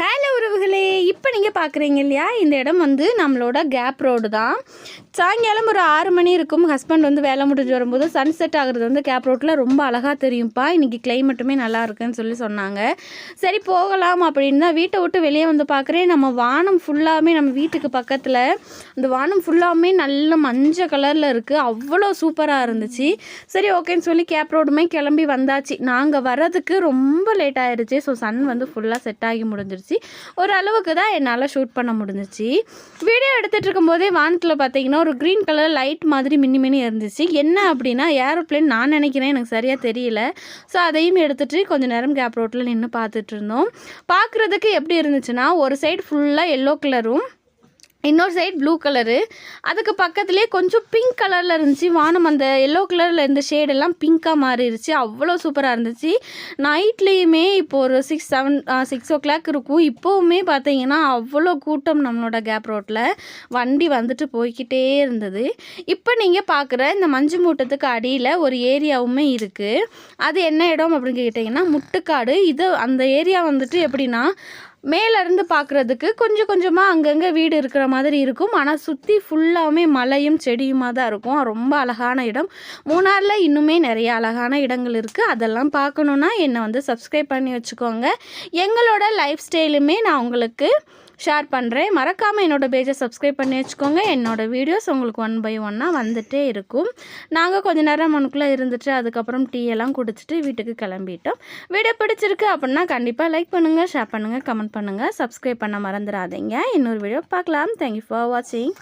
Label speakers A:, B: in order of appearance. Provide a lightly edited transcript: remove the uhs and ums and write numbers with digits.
A: Hello உறவுகளே, இப்போ நீங்கள் பார்க்குறீங்க இல்லையா, இந்த இடம் வந்து நம்மளோட கேப் ரோடு தான். சாயங்காலம் ஒரு 6 மணி இருக்கும். ஹஸ்பண்ட் வந்து வேலை முடிஞ்சு வரும்போது சன்செட் ஆகுறது வந்து கேப் ரோட்டில் ரொம்ப அழகாக தெரியும்ப்பா, இன்றைக்கி கிளைமேட்டுமே நல்லா இருக்குன்னு சொல்லி சொன்னாங்க. சரி போகலாம் அப்படின்னு தான் வீட்டை விட்டு வெளியே வந்து பார்க்குறேன். நம்ம வானம் ஃபுல்லாமே, நம்ம வீட்டுக்கு பக்கத்தில் இந்த வானம் ஃபுல்லாமே நல்ல மஞ்சள் கலரில் இருக்குது. அவ்வளோ சூப்பராக இருந்துச்சு. சரி ஓகேன்னு சொல்லி கேப் ரோடுமே கிளம்பி வந்தாச்சு. நாங்கள் வர்றதுக்கு ரொம்ப லேட் ஆகிடுச்சு. ஸோ சன் வந்து ஃபுல்லாக செட் ஆகி முடிஞ்சிருச்சு. ஓரளவுக்கு தான் என்னால் ஷூட் பண்ண முடிஞ்சிச்சு. வீடியோ எடுத்துகிட்டு இருக்கும்போதே வானத்தில் பார்த்தீங்கன்னா ஒரு க்ரீன் கலர் லைட் மாதிரி மின்னி இருந்துச்சு. என்ன அப்படின்னா ஏரோப்ளேன் நான் நினைக்கிறேன், எனக்கு சரியாக தெரியல. ஸோ அதையும் எடுத்துகிட்டு கொஞ்சம் நேரம் கேப் ரோட்டில் நின்று பார்த்துட்டு இருந்தோம். பார்க்குறதுக்கு எப்படி இருந்துச்சுன்னா, ஒரு சைடு ஃபுல்லாக எல்லோ கலரும், இன்னொரு சைடு ப்ளூ கலரு, அதுக்கு பக்கத்துலேயே கொஞ்சம் பிங்க் கலரில் இருந்துச்சு. வானம் அந்த எல்லோ கலரில் இருந்த ஷேடெல்லாம் பிங்க்காக மாறிடுச்சு. அவ்வளோ சூப்பராக இருந்துச்சு. நைட்லேயுமே இப்போது ஒரு 6 o'clock இருக்கும். இப்போவுமே பார்த்தீங்கன்னா அவ்வளோ கூட்டம் நம்மளோட கேப் ரோட்டில். வண்டி வந்துட்டு போய்கிட்டே இருந்தது. இப்போ நீங்கள் பார்க்குற இந்த மஞ்சு மூட்டத்துக்கு அடியில் ஒரு ஏரியாவுமே இருக்குது. அது என்ன இடம் அப்படின்னு கேட்டிங்கன்னா முட்டுக்காடு. அந்த ஏரியா வந்துட்டு எப்படின்னா, மேலேருந்து பார்க்குறதுக்கு கொஞ்சம் கொஞ்சமாக அங்கங்கே வீடு இருக்கிற மாதிரி இருக்கும். ஆனால் சுற்றி ஃபுல்லாகவுமே மலையும் செடியுமாக தான் இருக்கும். ரொம்ப அழகான இடம். மூணாரில் இன்னுமே நிறைய அழகான இடங்கள் இருக்குது. அதெல்லாம் பார்க்கணுன்னா என்னை வந்து சப்ஸ்கிரைப் பண்ணி வச்சுக்கோங்க. எங்களோட லைஃப் ஸ்டைலுமே நான் உங்களுக்கு ஷேர் பண்ணுறேன். மறக்காமல் என்னோடய பேஜை சப்ஸ்கிரைப் பண்ணி வச்சுக்கோங்க. என்னோடய வீடியோஸ் உங்களுக்கு 1 by 1 வந்துகிட்டே இருக்கும். நாங்கள் கொஞ்சம் நேரம் மனுக்குள்ளே இருந்துட்டு அதுக்கப்புறம் டீ எல்லாம் குடிச்சிட்டு வீட்டுக்கு கிளம்பிட்டோம். வீடியோ பிடிச்சிருக்கு அப்படின்னா கண்டிப்பாக லைக் பண்ணுங்கள், ஷேர் பண்ணுங்கள், கமெண்ட் பண்ணுங்கள். சப்ஸ்கிரைப் பண்ண மறந்துடாதீங்க. இன்னொரு வீடியோ பார்க்கலாம். தேங்க்யூ ஃபார் வாட்சிங்.